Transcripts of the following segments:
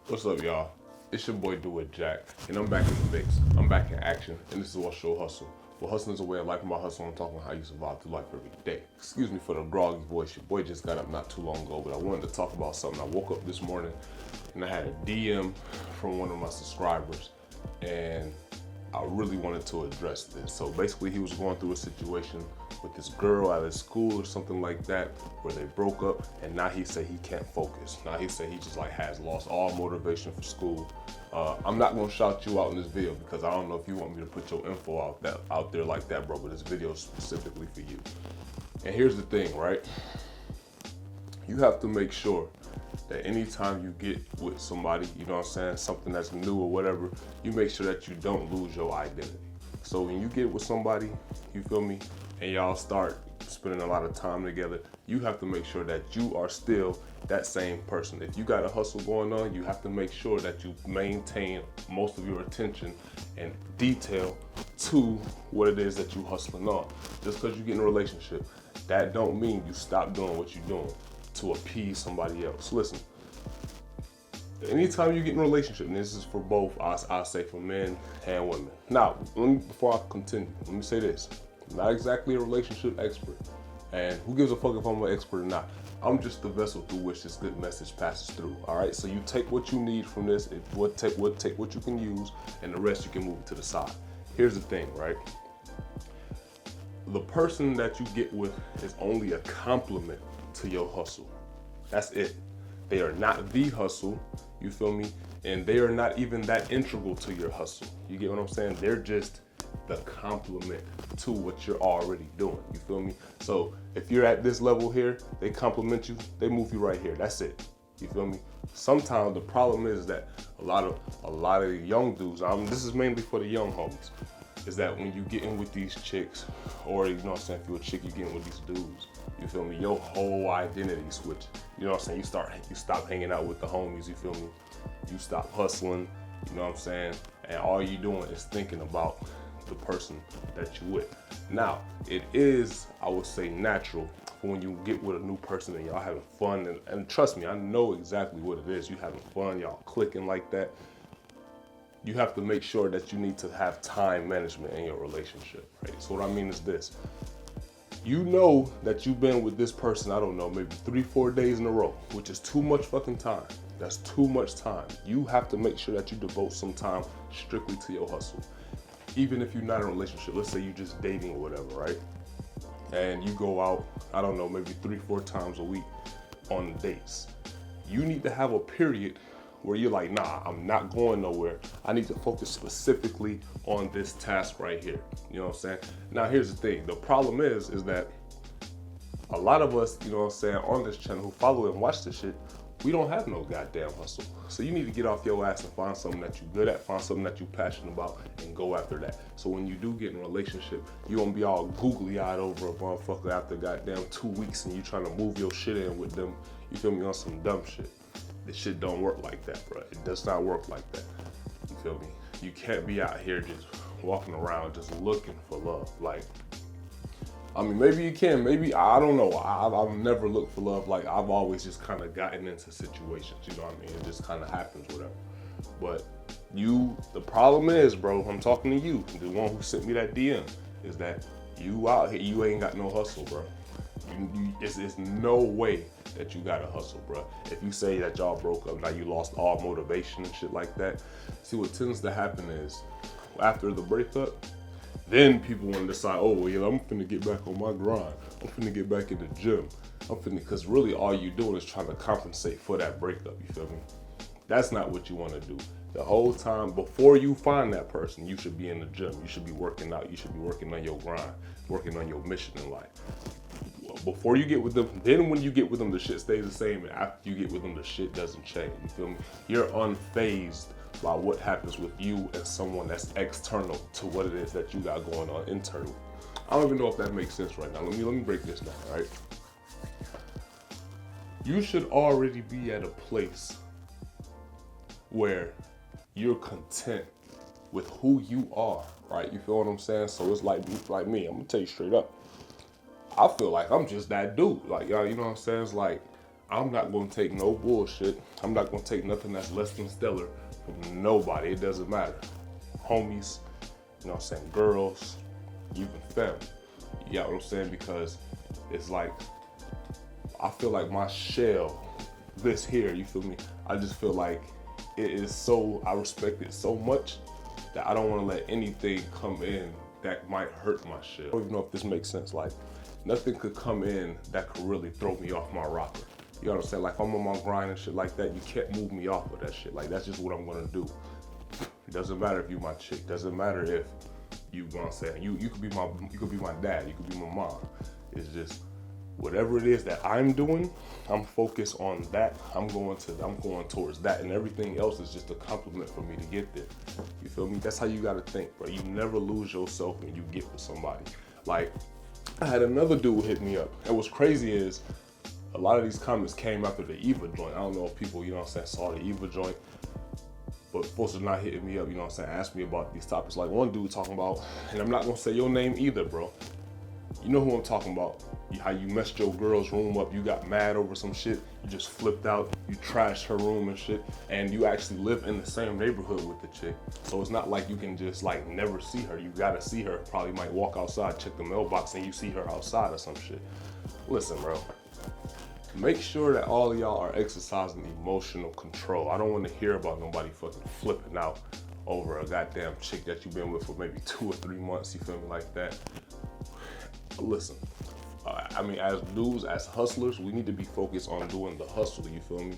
What's up, y'all? It's your boy Do It Jack, and I'm back in the mix. I'm back in action, and this is what show hustle. Well, hustling is a way of life. My hustle, I'm talking how you survive through life every day. Excuse me for the groggy voice. Your boy just got up not too long ago, but I wanted to talk about something. I woke up this morning, and I had a DM from one of my subscribers, and I really wanted to address this. So basically, he was going through a situation with this girl at his school or something like that, where they broke up, and now he said he can't focus. Now he said he just like has lost all motivation for school. I'm not gonna shout you out in this video because I don't know if you want me to put your info out there like that, bro. But this video is specifically for you. And here's the thing, right? You have to make sure that anytime you get with somebody, you know what I'm saying, something that's new or whatever, you make sure that you don't lose your identity. So when you get with somebody, you feel me, and y'all start spending a lot of time together, you have to make sure that you are still that same person. If you got a hustle going on, you have to make sure that you maintain most of your attention and detail to what it is that you hustling on. Just because you get in a relationship, that don't mean you stop doing what you're doing to appease somebody else. Listen, anytime you get in a relationship, and this is for both, I say for men and women. Now, before I continue, let me say this. I'm not exactly a relationship expert, and who gives a fuck if I'm an expert or not? I'm just the vessel through which this good message passes through, all right? So you take what you need from this, take what you can use, and the rest you can move to the side. Here's the thing, right? The person that you get with is only a complement to your hustle. That's it. They are not the hustle, you feel me? And they are not even that integral to your hustle. You get what I'm saying? They're just the complement to what you're already doing, you feel me? So if you're at this level here, they complement you, they move you right here, that's it, you feel me? Sometimes the problem is that a lot of young dudes, this is mainly for the young homies, is that when you get in with these chicks, or you know what I'm saying, if you're a chick, you get in with these dudes, you feel me? Your whole identity switch. You know what I'm saying? You stop hanging out with the homies, you feel me? You stop hustling, you know what I'm saying? And all you doing is thinking about the person that you with. Now, it is, I would say, natural for when you get with a new person and y'all having fun, and trust me, I know exactly what it is. You having fun, y'all clicking like that. You have to make sure that you need to have time management in your relationship, right? So what I mean is this. You know that you've been with this person, I don't know, maybe 3-4 days in a row, which is too much fucking time. That's too much time. You have to make sure that you devote some time strictly to your hustle. Even if you're not in a relationship, let's say you're just dating or whatever, right? And you go out, I don't know, maybe 3-4 times a week on dates. You need to have a period where you're like, nah, I'm not going nowhere. I need to focus specifically on this task right here. You know what I'm saying? Now, here's the thing. The problem is that a lot of us, you know what I'm saying, on this channel who follow and watch this shit, we don't have no goddamn hustle. So you need to get off your ass and find something that you're good at, find something that you're passionate about, and go after that. So when you do get in a relationship, you won't be all googly-eyed over a motherfucker after goddamn 2 weeks and you trying to move your shit in with them, you feel me, on some dumb shit. This shit don't work like that, bro. It does not work like that. You feel me? You can't be out here just walking around just looking for love. Like, I mean, maybe you can, maybe, I don't know. I've never looked for love. Like, I've always just kind of gotten into situations, you know what I mean? It just kind of happens, whatever. But the problem is, bro, I'm talking to you, the one who sent me that DM, is that you out here, you ain't got no hustle, bro. It's no way that you gotta hustle, bro. If you say that y'all broke up, now you lost all motivation and shit like that. See, what tends to happen is, after the breakup, then people want to decide, oh, well, yeah, I'm finna get back on my grind. I'm finna get back in the gym. Because really all you doing is trying to compensate for that breakup, you feel me? That's not what you want to do. The whole time, before you find that person, you should be in the gym. You should be working out. You should be working on your grind, working on your mission in life. Before you get with them, then when you get with them, the shit stays the same. And after you get with them, the shit doesn't change. You feel me? You're unfazed by what happens with you and someone that's external to what it is that you got going on internally. I don't even know if that makes sense right now. Let me break this down, right? You should already be at a place where you're content with who you are, right? You feel what I'm saying? So it's like me, I'm gonna tell you straight up. I feel like I'm just that dude. Like, y'all, you know what I'm saying? It's like, I'm not gonna take no bullshit. I'm not gonna take nothing that's less than stellar from nobody. It doesn't matter. Homies, you know what I'm saying, girls, even family. You got what I'm saying? Because it's like, I feel like my shell, this here, you feel me? I just feel like it is so, I respect it so much that I don't wanna let anything come in that might hurt my shell. I don't even know if this makes sense. Like, nothing could come in that could really throw me off my rocker. You know what I'm saying? Like, if I'm on my grind and shit like that, you can't move me off of that shit. Like, that's just what I'm gonna do. It doesn't matter if you my chick. Doesn't matter if you know what I'm saying. You could be my dad. You could be my mom. It's just whatever it is that I'm doing, I'm focused on that. I'm going towards that, and everything else is just a compliment for me to get there. You feel me? That's how you gotta think, bro. You never lose yourself when you get with somebody. Like, I had another dude hit me up, and what's crazy is a lot of these comments came after the Eva joint. I don't know if people, you know what I'm saying, saw the Eva joint, but folks are not hitting me up, you know what I'm saying, ask me about these topics. Like one dude talking about, and I'm not gonna say your name either, bro. You know who I'm talking about. How you messed your girl's room up, you got mad over some shit, you just flipped out, you trashed her room and shit, and you actually live in the same neighborhood with the chick. So it's not like you can just like never see her. You gotta see her. Probably might walk outside, check the mailbox, and you see her outside or some shit. Listen, bro. Make sure that all of y'all are exercising emotional control. I don't want to hear about nobody fucking flipping out over a goddamn chick that you've been with for maybe 2 or 3 months, you feel me, like that. Listen, I mean, as dudes, as hustlers, we need to be focused on doing the hustle, you feel me?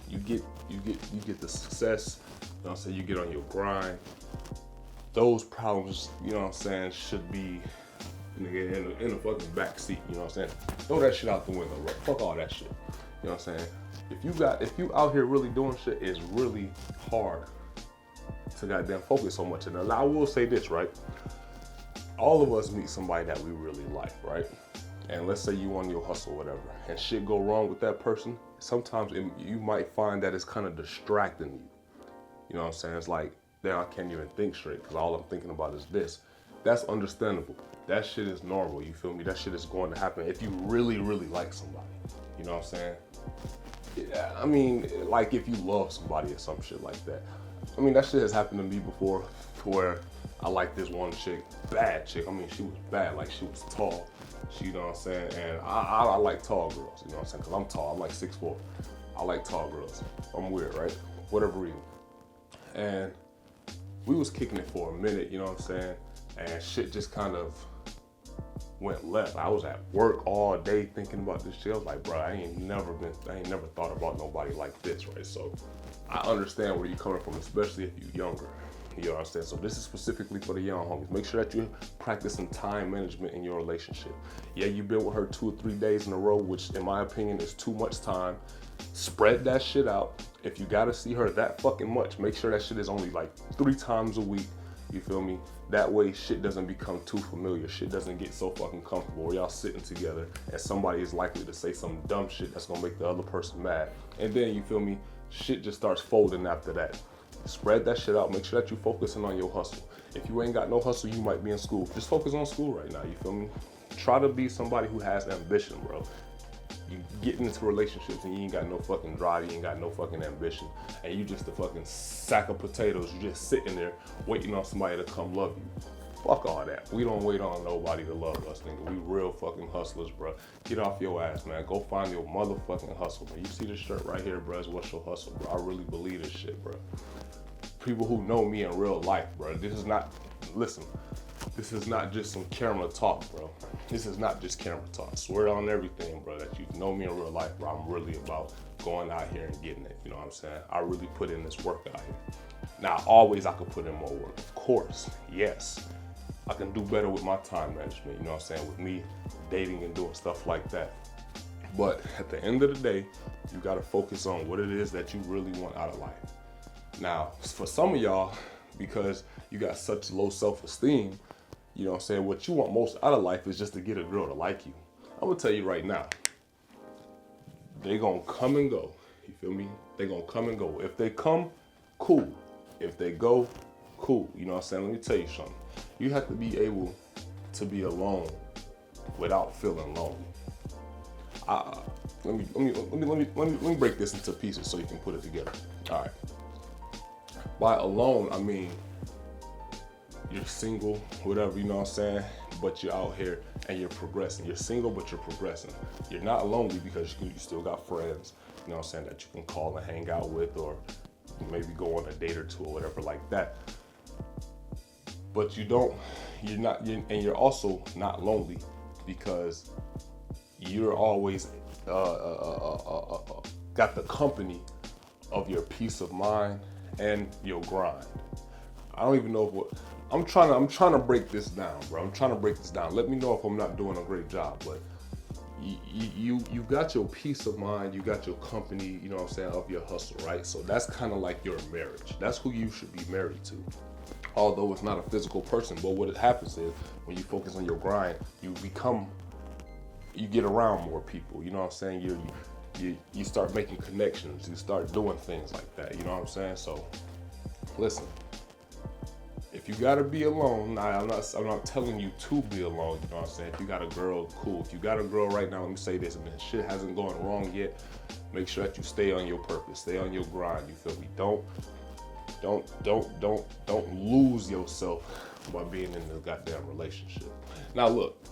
You get the success, you know what I'm saying, you get on your grind. Those problems, you know what I'm saying, should be nigga in a fucking back seat, you know what I'm saying? Throw that shit out the window, bro. Fuck all that shit. You know what I'm saying? If you out here really doing shit, it's really hard to goddamn focus so much. And I will say this, right? All of us meet somebody that we really like, right? And let's say you on your hustle, whatever, and shit go wrong with that person. Sometimes you might find that it's kind of distracting you. You know what I'm saying? It's like, now I can't even think straight because all I'm thinking about is this. That's understandable. That shit is normal, you feel me? That shit is going to happen if you really, really like somebody. You know what I'm saying? Yeah, I mean, like if you love somebody or some shit like that. I mean, that shit has happened to me before where I like this one chick, bad chick. I mean, she was bad, like she was tall. She, you know what I'm saying? And I like tall girls, you know what I'm saying? Because I'm tall, I'm like 6'4". I like tall girls. I'm weird, right? Whatever reason. And we was kicking it for a minute, you know what I'm saying? And shit just kind of went left. I was at work all day thinking about this shit. I was like, bro, I ain't never thought about nobody like this, right? So I understand where you're coming from, especially if you're younger. You understand? So this is specifically for the young homies. Make sure that you're practicing time management in your relationship. Yeah, you've been with her 2 or 3 days in a row, which in my opinion is too much time. Spread that shit out. If you gotta see her that fucking much, make sure that shit is only like 3 times a week. You feel me? That way shit doesn't become too familiar. Shit doesn't get so fucking comfortable where y'all sitting together and somebody is likely to say some dumb shit that's gonna make the other person mad. And then, you feel me, shit just starts folding after that. Spread that shit out. Make sure that you're focusing on your hustle. If you ain't got no hustle, you might be in school. Just focus on school right now, you feel me? Try to be somebody who has ambition, bro. You get into relationships and you ain't got no fucking drive, you ain't got no fucking ambition, and you just a fucking sack of potatoes. You just sitting there waiting on somebody to come love you. Fuck all that. We don't wait on nobody to love us, nigga. We real fucking hustlers, bro. Get off your ass, man. Go find your motherfucking hustle, man. You see this shirt right here, bro? What's your hustle, bro? I really believe this shit, bro. People who know me in real life, bro. This is not just some camera talk, bro. This is not just camera talk. I swear on everything, bro, that you know me in real life, bro. I'm really about going out here and getting it. You know what I'm saying? I really put in this work out here. Now, always I could put in more work. Of course, yes. I can do better with my time management, you know what I'm saying? With me dating and doing stuff like that. But at the end of the day, you gotta focus on what it is that you really want out of life. Now, for some of y'all, because you got such low self-esteem, you know what I'm saying, what you want most out of life is just to get a girl to like you. I'm gonna tell you right now, they gonna come and go, you feel me? They gonna come and go. If they come, cool. If they go, cool. You know what I'm saying? Let me tell you something. You have to be able to be alone without feeling lonely. Let me break this into pieces so you can put it together. All right. By alone, I mean you're single, whatever, you know what I'm saying? But you're out here and you're progressing. You're single, but you're progressing. You're not lonely because you still got friends, you know what I'm saying, that you can call and hang out with, or maybe go on a date or two or whatever like that. But you're also not lonely because you're always got the company of your peace of mind and your grind. I don't even know what I'm trying to break this down, bro. I'm trying to break this down. Let me know if I'm not doing a great job, but you got your peace of mind, you got your company, you know what I'm saying, of your hustle, right? So that's kind of like your marriage. That's who you should be married to. Although it's not a physical person, but what happens is when you focus on your grind, you get around more people, you know what I'm saying? You start making connections, you start doing things like that, you know what I'm saying? So listen, if you gotta be alone, I'm not telling you to be alone, you know what I'm saying? If you got a girl, cool. If you got a girl right now, let me say this, and shit hasn't gone wrong yet, make sure that you stay on your purpose, stay on your grind, you feel me? Don't lose yourself by being in this goddamn relationship. Now look,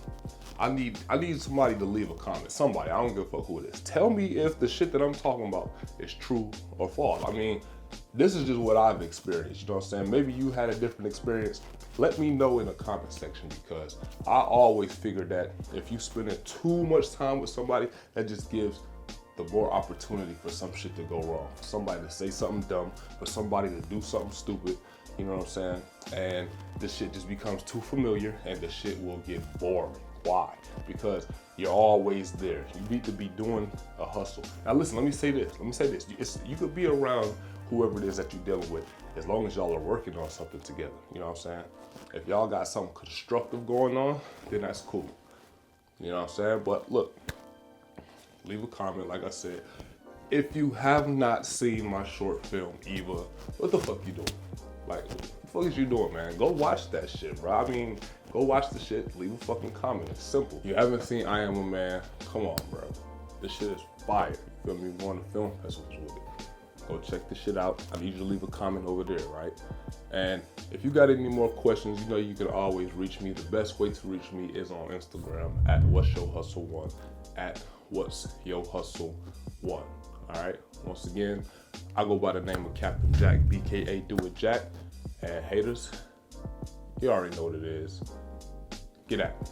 I need somebody to leave a comment. Somebody, I don't give a fuck who it is. Tell me if the shit that I'm talking about is true or false. I mean, this is just what I've experienced, you know what I'm saying? Maybe you had a different experience. Let me know in the comment section, because I always figured that if you spending too much time with somebody, that just gives the more opportunity for some shit to go wrong. For somebody to say something dumb, for somebody to do something stupid, you know what I'm saying? And this shit just becomes too familiar and the shit will get boring. Why? Because you're always there. You need to be doing a hustle. Now listen, let me say this. You could be around whoever it is that you're dealing with, as long as y'all are working on something together. You know what I'm saying? If y'all got something constructive going on, then that's cool. You know what I'm saying? But look, leave a comment, like I said. If you have not seen my short film, Eva, what the fuck you doing? Like, what the fuck is you doing, man? Go watch that shit, bro. I mean, go watch the shit, leave a fucking comment. It's simple. You haven't seen I Am a Man? Come on, bro. This shit is fire. You feel me? We're going to film festivals with it. Go check this shit out. I need you to leave a comment over there, right? And if you got any more questions, you know you can always reach me. The best way to reach me is on Instagram at What's Your Hustle 1, at What's Your Hustle 1. All right. Once again, I go by the name of Captain Jack, BKA Do It Jack. And haters, you already know what it is. Get at me.